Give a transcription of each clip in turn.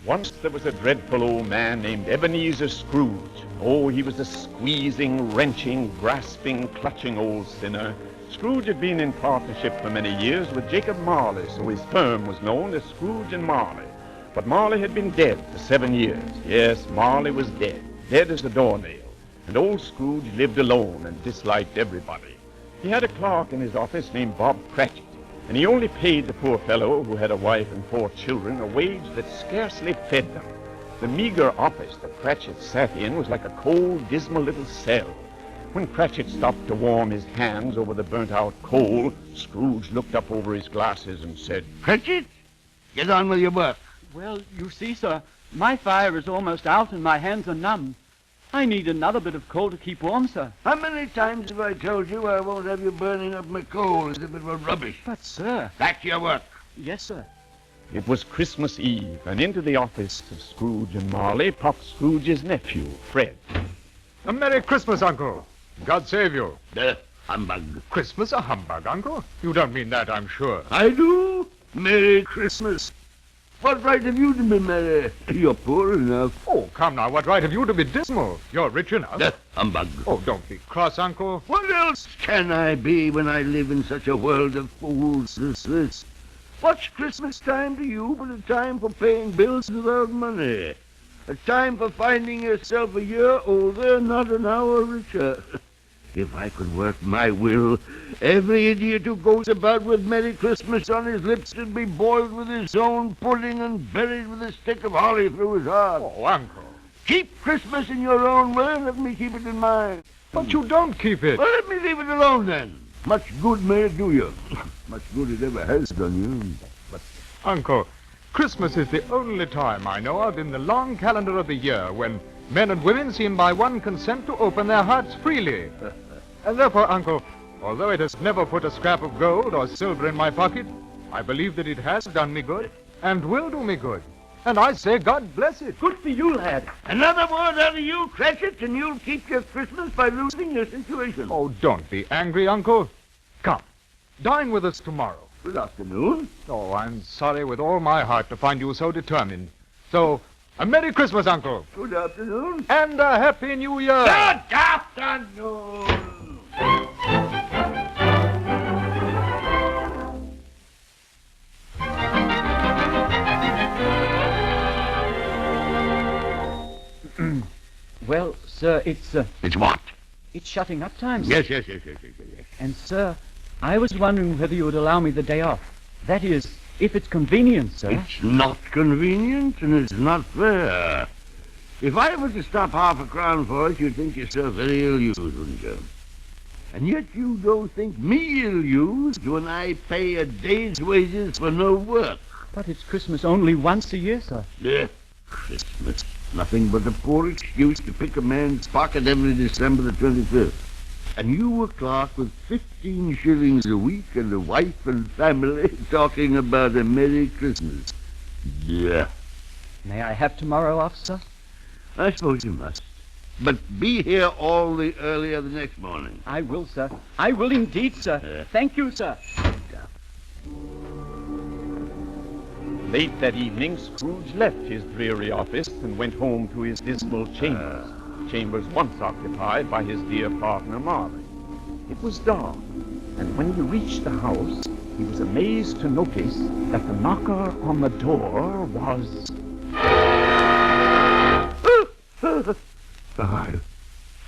Once there was a dreadful old man named Ebenezer Scrooge. Oh, he was a squeezing, wrenching, grasping, clutching old sinner. Scrooge had been in partnership for many years with Jacob Marley, so his firm was known as Scrooge and Marley. But Marley had been dead for 7 years. Yes, Marley was dead as a doornail. And old Scrooge lived alone and disliked everybody. He had a clerk in his office named Bob Cratchit, and he only paid the poor fellow, who had a wife and 4 children, a wage that scarcely fed them. The meager office that Cratchit sat in was like a cold, dismal little cell. When Cratchit stopped to warm his hands over the burnt-out coal, Scrooge looked up over his glasses and said, "Cratchit, get on with your work." Well, you see, sir, my fire is almost out and my hands are numb. I need another bit of coal to keep warm, sir. How many times have I told you I won't have you burning up my coal as if it were rubbish? But, sir... Back to your work. Yes, sir. It was Christmas Eve, and into the office of Scrooge and Marley popped Scrooge's nephew, Fred. A Merry Christmas, Uncle. God save you. Humbug. Christmas a humbug, Uncle? You don't mean that, I'm sure. I do. Merry Christmas. What right have you to be merry? You're poor enough. Oh, come now, what right have you to be dismal? You're rich enough. Humbug. Oh, don't be cross, Uncle. What else can I be when I live in such a world of fools as this? What's Christmas time to you but a time for paying bills without money? A time for finding yourself a year older, not an hour richer. If I could work my will, every idiot who goes about with Merry Christmas on his lips should be boiled with his own pudding and buried with a stick of holly through his heart. Oh, Uncle. Keep Christmas in your own way and let me keep it in mine. But you don't keep it. Well, let me leave it alone then. Much good may it do you. Much good it ever has done you. But, Uncle, Christmas is the only time I know of in the long calendar of the year when men and women seem by one consent to open their hearts freely. And therefore, Uncle, although it has never put a scrap of gold or silver in my pocket, I believe that it has done me good and will do me good. And I say God bless it. Good for you, lad. Another word out of you, Cratchit, and you'll keep your Christmas by losing your situation. Oh, don't be angry, Uncle. Come, dine with us tomorrow. Good afternoon. Oh, I'm sorry with all my heart to find you so determined. So, a Merry Christmas, Uncle. Good afternoon. And a Happy New Year. Good afternoon. Well, sir, it's... It's what? It's shutting up time, sir. Yes. And, sir, I was wondering whether you would allow me the day off. That is, if it's convenient, sir. It's not convenient and it's not fair. If I were to stop half a crown for it, you'd think yourself very ill-used, wouldn't you? And yet you don't think me ill-used when I pay a day's wages for no work. But it's Christmas only once a year, sir. Christmas. Nothing but a poor excuse to pick a man's pocket every December the 25th. And you a clerk with 15 shillings a week and a wife and family talking about a Merry Christmas. Yeah. May I have tomorrow off, sir? I suppose you must. But be here all the earlier the next morning. I will, sir. I will indeed, sir. Thank you, sir. Late that evening, Scrooge left his dreary office and went home to his dismal chambers once occupied by his dear partner Marley. It was dark, and when he reached the house, he was amazed to notice that the knocker on the door was...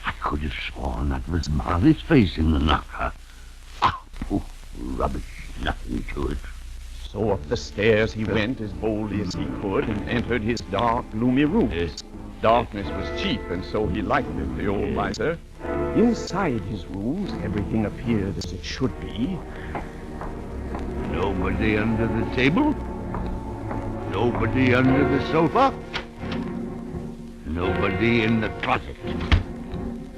I could have sworn that was Marley's face in the knocker. Rubbish, nothing to it. So up the stairs he went as boldly as he could and entered his dark, gloomy rooms. Darkness was cheap, and so he liked it, the old miser. Inside his rooms, everything appeared as it should be. Nobody under the table. Nobody under the sofa. Nobody in the closet.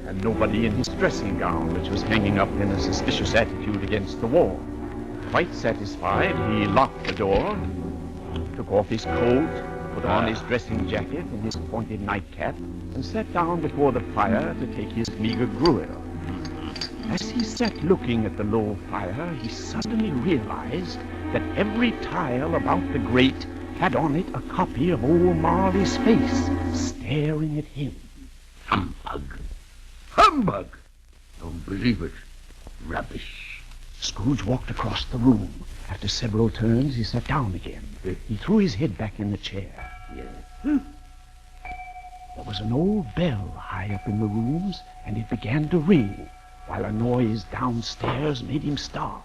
And nobody in his dressing gown, which was hanging up in a suspicious attitude against the wall. Quite satisfied, he locked the door took off his coat, put on his dressing jacket and his pointed nightcap, and sat down before the fire to take his meager gruel. As he sat looking at the low fire, he suddenly realized that every tile about the grate had on it a copy of old Marley's face, staring at him. Humbug! Humbug! Don't believe it. Rubbish. Scrooge walked across the room. After several turns, he sat down again. He threw his head back in the chair. There was an old bell high up in the rooms, and it began to ring, while a noise downstairs made him start.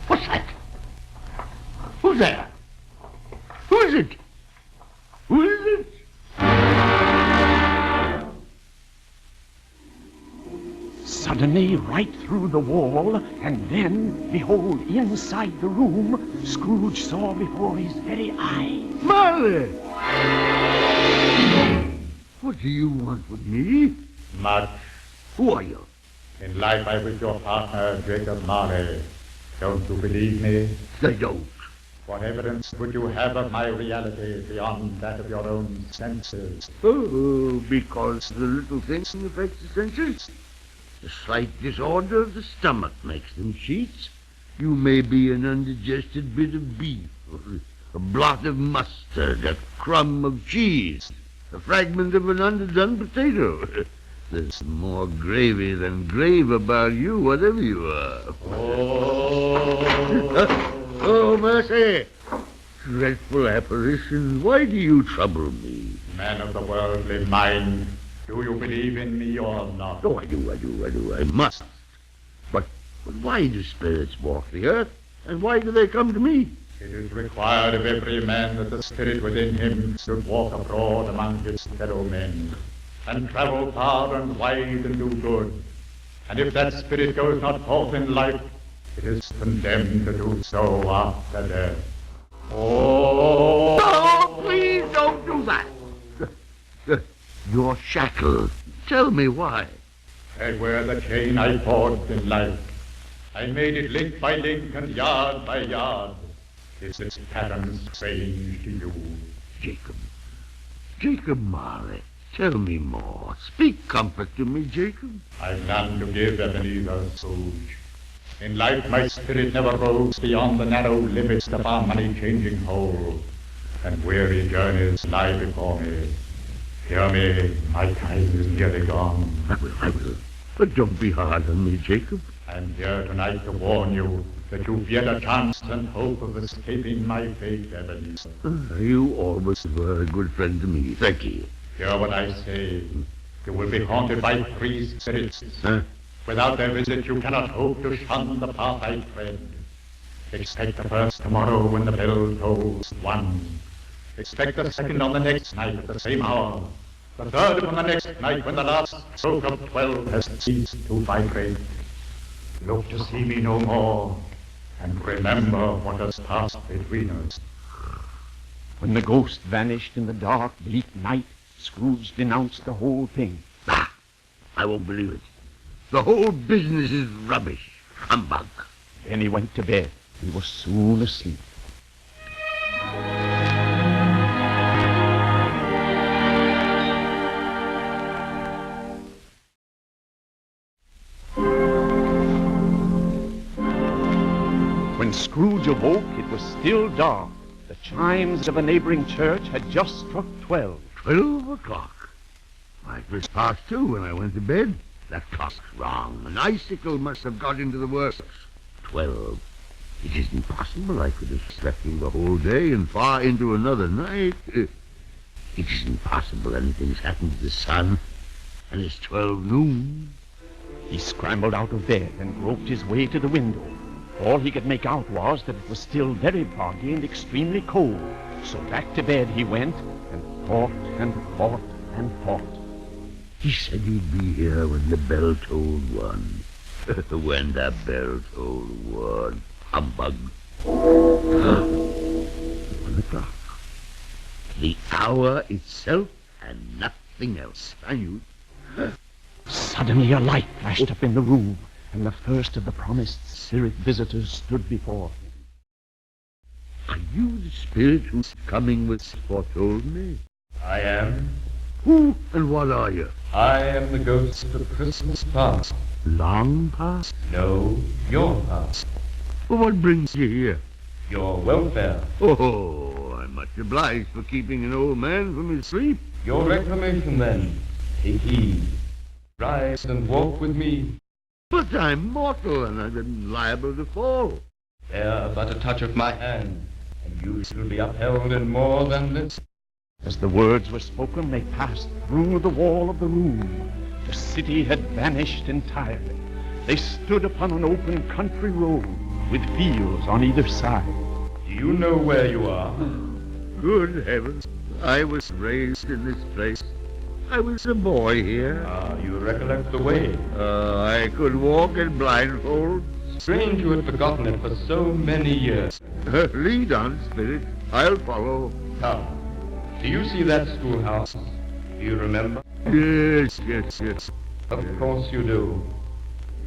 What's that? Who's there? Who is it? Who is it? Suddenly, right through the wall, and then, behold, inside the room, Scrooge saw before his very eyes. Marley! What do you want with me? Much. Who are you? In life I was your partner, Jacob Marley. Don't you believe me? I don't. What evidence would you have of my reality beyond that of your own senses? Oh, because the little things affect the senses. The slight disorder of the stomach makes them cheats. You may be an undigested bit of beef, or a blot of mustard, a crumb of cheese, a fragment of an underdone potato. There's more gravy than grave about you, whatever you are. Oh, mercy! Dreadful apparition, why do you trouble me? Man of the worldly mind, do you believe in me or not? Oh, I do. I must. But why do spirits walk the earth? And why do they come to me? It is required of every man that the spirit within him should walk abroad among his fellow men, and travel far and wide and do good. And if that spirit goes not forth in life, it is condemned to do so after death. Oh, please don't do that. You're shackled. Tell me why. I wear the chain I forged in life. I made it link by link and yard by yard. Is its pattern strange to you? Jacob Marley, tell me more. Speak comfort to me, Jacob. I've none to give Ebenezer Scrooge. In life my spirit never rose beyond the narrow limits of our money-changing hole, and weary journeys lie before me. Hear me, my time is nearly gone. I will. But don't be hard on me, Jacob. I'm here tonight to warn you that you've yet a chance and hope of escaping my fate, Ebenezer. You always were a good friend to me. Thank you. Hear what I say. You will be haunted by three spirits. Without their visit, you cannot hope to shun the path I tread. Expect the first tomorrow when the bell tolls 1. Expect the second on the next night at the same hour. The third on the next night when the last stroke of 12 has ceased to vibrate. Look to see me no more, and remember what has passed between us. When the ghost vanished in the dark, bleak night, Scrooge denounced the whole thing. Bah! I won't believe it. The whole business is rubbish. Humbug. Then he went to bed. He was soon asleep. When Scrooge awoke, it was still dark. The chimes of a neighboring church had just struck 12. 12 o'clock. Why, it was past 2 when I went to bed. That clock's wrong. An icicle must have got into the works. 12. It isn't possible I could have slept through the whole day and far into another night. It isn't possible anything's happened to the sun. And it's 12 noon. He scrambled out of bed and groped his way to the window. All he could make out was that it was still very foggy and extremely cold. So back to bed he went, and thought and thought and thought. He said he'd be here when the bell tolled 1. When the bell tolled 1. Humbug. 1 o'clock. The hour itself and nothing else. I knew it. Suddenly a light flashed up in the room, and the first of the promised spirit visitors stood before him. the spirit whose coming was foretold me? I am. Who and what are you? I am the ghost of Christmas past. Long past? No, your past. Well, what brings you here? Your welfare. Oh, I'm much obliged for keeping an old man from his sleep. Your reclamation, then. Take heed. Rise and walk with me. But I'm mortal and I'm liable to fall. Bear but a touch of my hand, and you shall be upheld in more than this. As the words were spoken, they passed through the wall of the room. The city had vanished entirely. They stood upon an open country road with fields on either side. Do you know where you are? Good heavens, I was raised in this place. I was a boy here. Ah, you recollect the way. I could walk in blindfold. Strange you had forgotten it for so many years. Lead on, spirit. I'll follow. Come. Do you see that schoolhouse? Do you remember? Yes, yes, yes. Of course you do.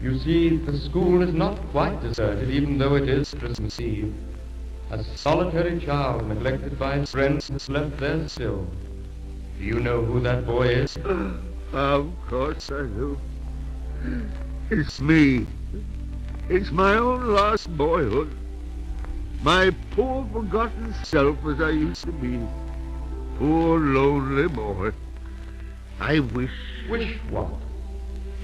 You see, the school is not quite deserted, even though it is Christmas Eve. A solitary child neglected by his friends has left there still. Do you know who that boy is? Of course I do. It's me. It's my own lost boyhood. My poor forgotten self as I used to be. Poor lonely boy. I wish... Wish what?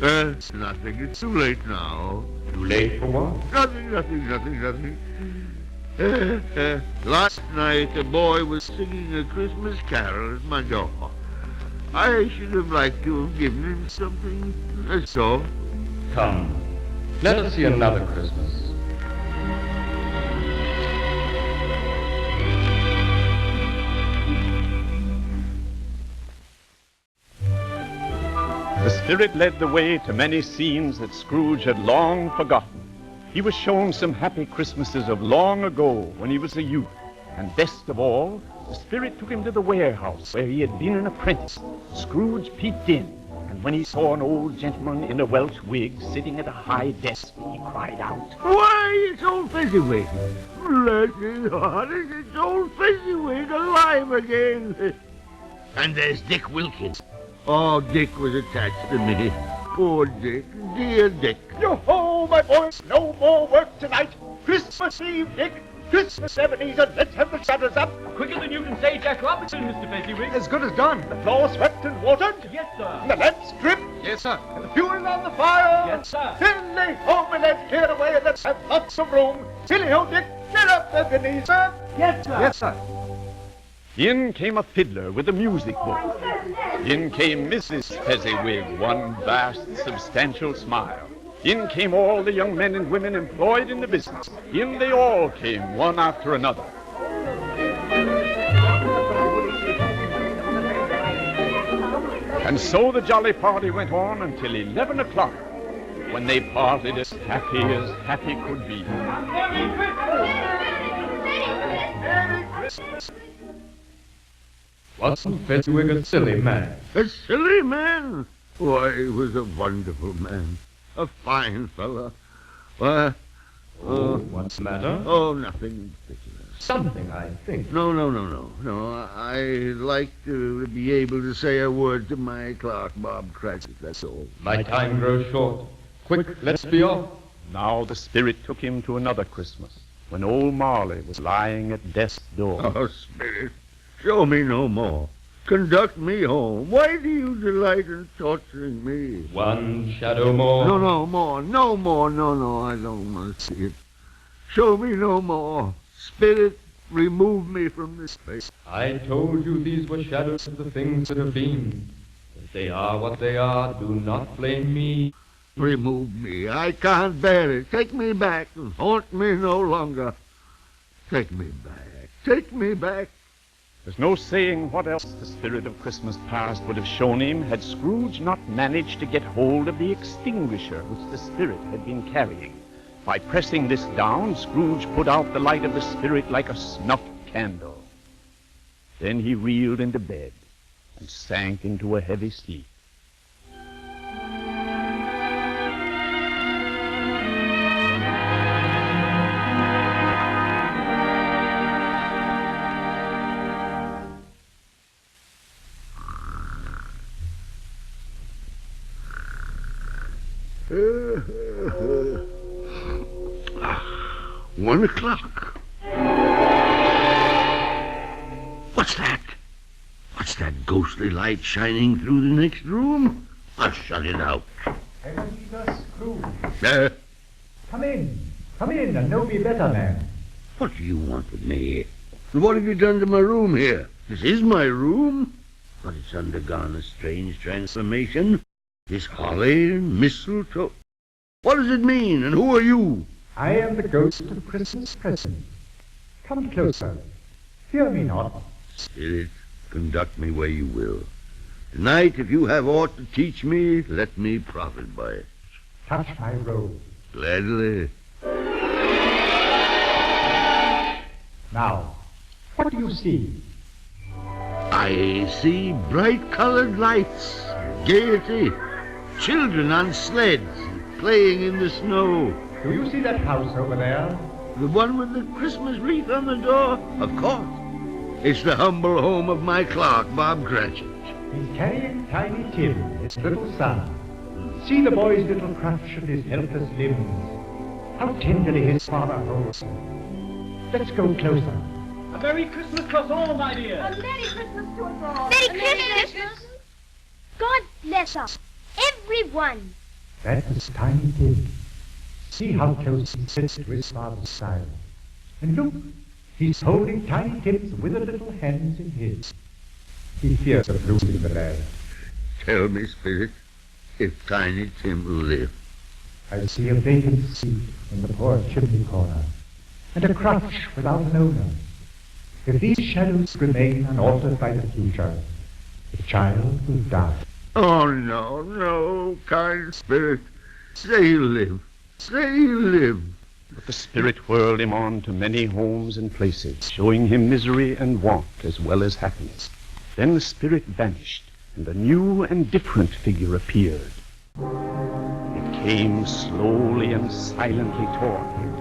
It's nothing. It's too late now. Too late for what? Nothing. Last night a boy was singing a Christmas carol at my door. I should have liked to have given him something. That's all. Come. Let us see another Christmas. The spirit led the way to many scenes that Scrooge had long forgotten. He was shown some happy Christmases of long ago when he was a youth. And best of all, the spirit took him to the warehouse where he had been an apprentice. Scrooge peeped in, and when he saw an old gentleman in a Welsh wig sitting at a high desk, he cried out, Why, it's old Fezziwig. Bless his heart, it's old Fezziwig alive again. And there's Dick Wilkins. Oh, Dick was attached to me. Poor Dick, dear Dick. Yo-ho, my boys, no more work tonight. Christmas Eve, Dick. Christmas Ebenezer, let's have the shutters up. Quicker than you can say Jack Robinson, Mr. Fezziwig. As good as done. The floor swept and watered. Yes, sir. And the lamps stripped. Yes, sir. And the fuel on the fire. Yes, sir. Then lay home and let's clear away and let's have lots of room. Silly-ho, Dick. Get up, Ebenezer. Yes, sir. Yes, sir. In came a fiddler with a music book. In came Mrs. Fezziwig, one vast, substantial smile. In came all the young men and women employed in the business. In they all came, one after another. And so the jolly party went on until 11 o'clock, when they parted as happy could be. Wasn't Fezziwig a silly man? A silly man? Why, he was a wonderful man. A fine fellow. Why, What's the matter? oh, nothing in particular. Something, I think. No. I'd like to be able to say a word to my clerk, Bob Cratchit, that's all. My time grows short. Quick, let's be off. Now the spirit took him to another Christmas, when old Marley was lying at death's door. Oh, spirit, show me no more. Conduct me home. Why do you delight in torturing me? One shadow more. No more. I don't want to see it. Show me no more. Spirit, remove me from this place. I told you these were shadows of the things that have been. If they are what they are, do not blame me. Remove me. I can't bear it. Take me back and haunt me no longer. Take me back. There's no saying what else the spirit of Christmas past would have shown him had Scrooge not managed to get hold of the extinguisher which the spirit had been carrying. By pressing this down, Scrooge put out the light of the spirit like a snuffed candle. Then he reeled into bed and sank into a heavy sleep. 1 o'clock. What's that? What's that ghostly light shining through the next room? I'll shut it out. Come in, and know me better, man. What do you want with me? What have you done to my room here? This is my room, but it's undergone a strange transformation. This holly and mistletoe. What does it mean, and who are you? I am the ghost of Christmas present. Come closer. Fear me not. Spirit, conduct me where you will. Tonight, if you have aught to teach me, let me profit by it. Touch my robe. Gladly. Now, what do you see? I see bright-colored lights, gaiety, children on sleds playing in the snow. Do you see that house over there? The one with the Christmas wreath on the door? Of course. It's the humble home of my clerk, Bob Cratchit. He's carrying Tiny Tim, his little son. See the boy's little crutch and his helpless limbs. How tenderly his father holds him. Let's go closer. A Merry Christmas to us all, my dear. A Merry Christmas to us all. Merry Christmas. God bless us, everyone. That is Tiny Tim. See how close he sits to his father's side. And look, he's holding Tiny Tim's withered little hands in his. He fears of losing the lad. Tell me, Spirit, if Tiny Tim will live. I see a vacant seat in the poor chimney corner, and a crutch without an owner. If these shadows remain unaltered by the future, the child will die. Oh, no, kind Spirit. Say you live. Say you live. But the spirit whirled him on to many homes and places, showing him misery and want as well as happiness. Then the spirit vanished, and a new and different figure appeared. It came slowly and silently toward him.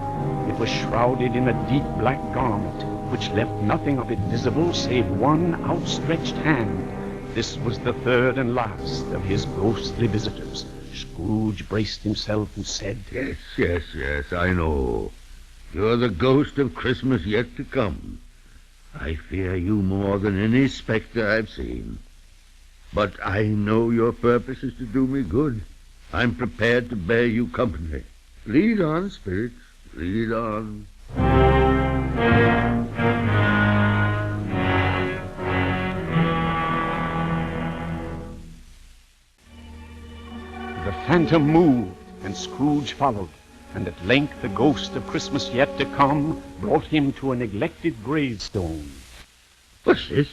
It was shrouded in a deep black garment, which left nothing of it visible save one outstretched hand. This was the third and last of his ghostly visitors. Scrooge braced himself and said, Yes, I know. You're the ghost of Christmas yet to come. I fear you more than any spectre I've seen. But I know your purpose is to do me good. I'm prepared to bear you company. Lead on, spirits, lead on. The phantom moved, and Scrooge followed, and at length the ghost of Christmas yet to come brought him to a neglected gravestone. What's this?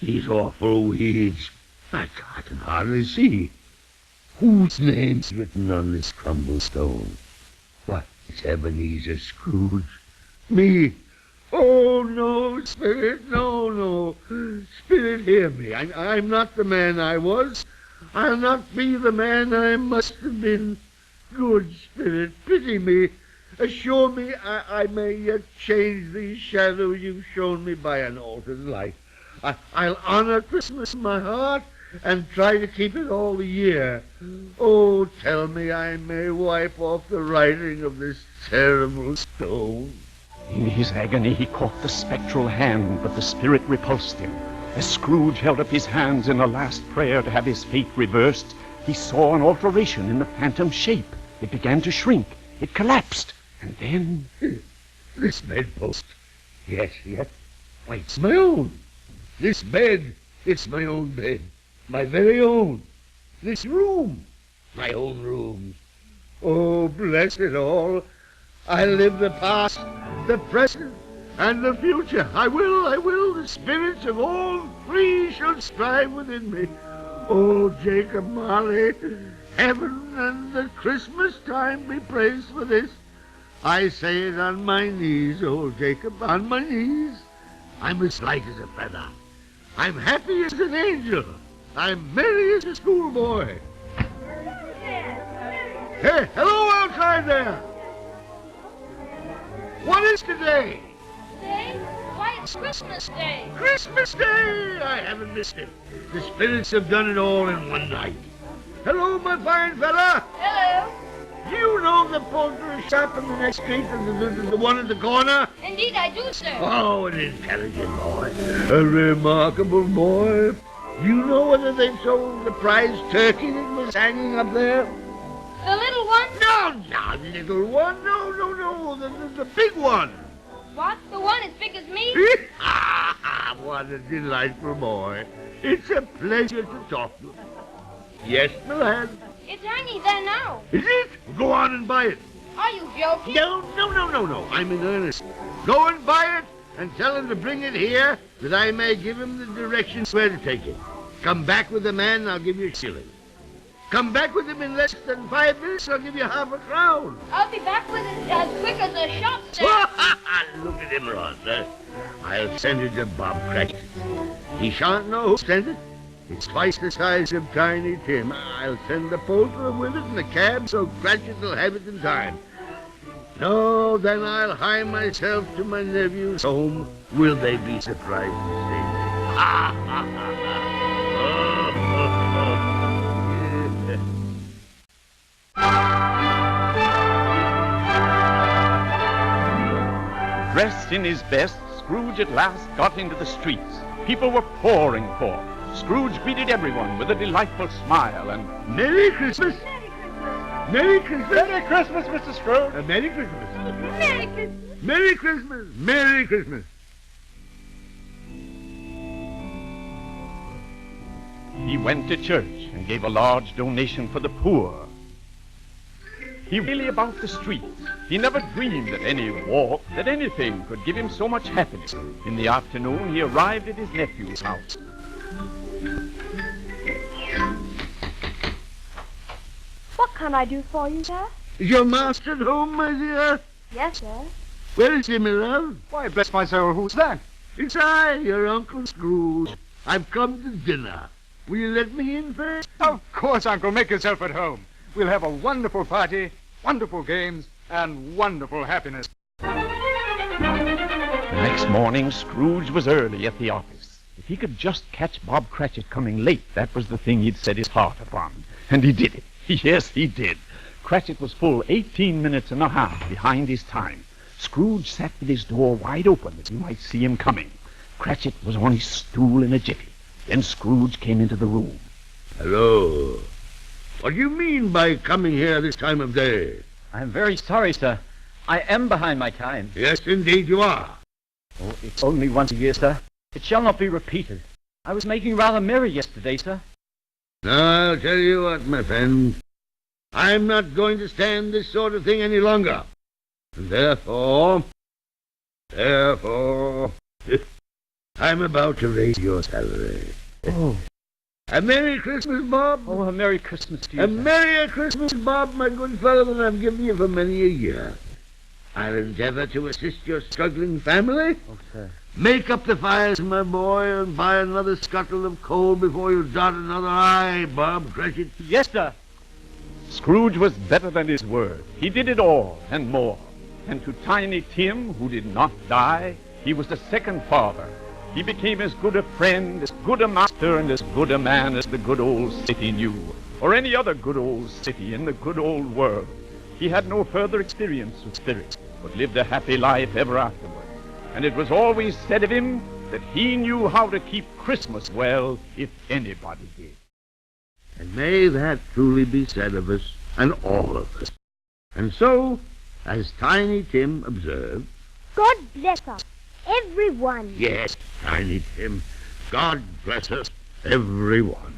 These awful weeds. I can hardly see. Whose name's written on this crumbled stone? What, it's Ebenezer Scrooge? Me? Oh, no, Spirit, no. Spirit, hear me. I'm not the man I was. I'll not be the man I must have been. Good Spirit, pity me. Assure me I may yet change these shadows you've shown me by an altered life. I'll honor Christmas in my heart and try to keep it all the year. Oh, tell me I may wipe off the writing of this terrible stone. In his agony he caught the spectral hand, but the spirit repulsed him. As Scrooge held up his hands in a last prayer to have his fate reversed, he saw an alteration in the phantom shape. It began to shrink. It collapsed. And then... This bedpost. Yes. Why, it's my own. This bed, it's my own bed. My very own. This room, my own room. Oh, bless it all. I live the past, the present, and the future. I will. The spirits of all three shall strive within me. Oh, Jacob Marley, heaven and the Christmas time be praised for this. I say it on my knees, old Jacob, on my knees. I'm as light as a feather. I'm happy as an angel. I'm merry as a schoolboy. Hey, hello outside there. What is today? Day? Why, it's Christmas Day. Christmas Day! I haven't missed it. The spirits have done it all in one night. Hello, my fine fella. Hello. Do you know the poultry shop in the next street, the one at the corner? Indeed I do, sir. Oh, an intelligent boy. A remarkable boy. Do you know whether they sold the prize turkey that was hanging up there? The little one? No, not little one. No. The big one. What? The one as big as me? What a delightful boy. It's a pleasure to talk to you. Yes, my lad. It's hanging there now. Is it? Go on and buy it. Are you joking? No. I'm in earnest. Go and buy it and tell him to bring it here that I may give him the directions where to take it. Come back with the man and I'll give you a shilling. Come back with him in less than 5 minutes, I'll give you half a crown. I'll be back with it as quick as a shot, sir. Look at him, Ross. I'll send it to Bob Cratchit. He shan't know who sent it. It's twice the size of Tiny Tim. I'll send the poultry with it in the cab so Cratchit will have it in time. No, then I'll hie myself to my nephew's home. Will they be surprised to see me? Dressed in his best, Scrooge at last got into the streets. People were pouring forth. Scrooge greeted everyone with a delightful smile and Merry Christmas! Merry Christmas! Merry Christmas, Mr. Scrooge. Merry Christmas! Merry Christmas. Merry Christmas! Merry Christmas! he went to church and gave a large donation for the poor. He was really about the streets. He never dreamed that any walk, that anything could give him so much happiness. In the afternoon, he arrived at his nephew's house. What can I do for you, sir? Is your master at home, my dear? Yes, sir. Where is he, my love? Why, bless my soul, who's that? It's I, your Uncle Scrooge. I've come to dinner. Will you let me in first? Of course, Uncle. Make yourself at home. We'll have a wonderful party, wonderful games, and wonderful happiness. The next morning, Scrooge was early at the office. If he could just catch Bob Cratchit coming late, that was the thing he'd set his heart upon. And he did it. Yes, he did. Cratchit was full 18 minutes and a half behind his time. Scrooge sat with his door wide open that he might see him coming. Cratchit was on his stool in a jiffy. Then Scrooge came into the room. Hello. What do you mean by coming here this time of day? I'm very sorry, sir. I am behind my time. Yes, indeed you are. Oh, it's only once a year, sir. It shall not be repeated. I was making rather merry yesterday, sir. Now, I'll tell you what, my friend. I'm not going to stand this sort of thing any longer. And therefore, I'm about to raise your salary. Oh. A Merry Christmas, Bob. Oh, a Merry Christmas to you, A sir. merrier Christmas, Bob, my good fellow, than I've given you for many a year. I'll endeavor to assist your struggling family. Oh, sir. Make up the fires, my boy, and buy another scuttle of coal before you dot another I, Bob Cratchit. Yes, sir. Scrooge was better than his word. He did it all and more. And to Tiny Tim, who did not die, he was the second father. He became as good a friend, as good a master, and as good a man as the good old city knew, or any other good old city in the good old world. He had no further experience with spirits, but lived a happy life ever afterward. And it was always said of him that he knew how to keep Christmas well, if anybody did. And may that truly be said of us, and all of us. And so, as Tiny Tim observed, God bless us, everyone. yes, Tiny Tim, God bless us, everyone.